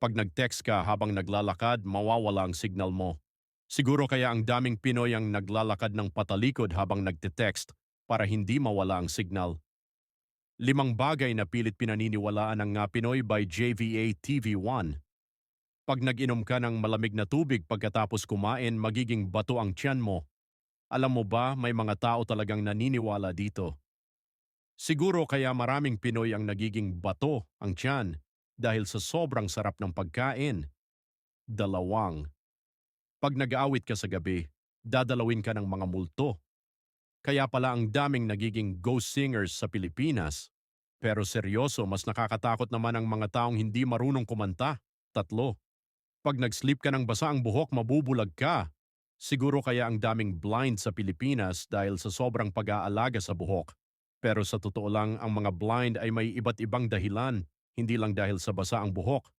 Pag nag-text ka habang naglalakad, mawawala ang signal mo. Siguro kaya ang daming Pinoy ang naglalakad ng patalikod habang nagte-text para hindi mawala ang signal. 5 bagay na pilit pinaniniwalaan ng Pinoy by JVA TV1. Pag nag-inom ka ng malamig na tubig pagkatapos kumain, magiging bato ang tiyan mo. Alam mo ba, may mga tao talagang naniniwala dito. Siguro kaya maraming Pinoy ang nagiging bato ang tiyan dahil sa sobrang sarap ng pagkain. 2. Pag nag-aawit ka sa gabi, dadalawin ka ng mga multo. Kaya pala ang daming nagiging ghost singers sa Pilipinas. Pero seryoso, mas nakakatakot naman ang mga taong hindi marunong kumanta. 3. Pag nag-sleep ka ng basa ang buhok, mabubulag ka. Siguro kaya ang daming blind sa Pilipinas dahil sa sobrang pag-aalaga sa buhok. Pero sa totoo lang, ang mga blind ay may iba't ibang dahilan, hindi lang dahil sa basa ang buhok.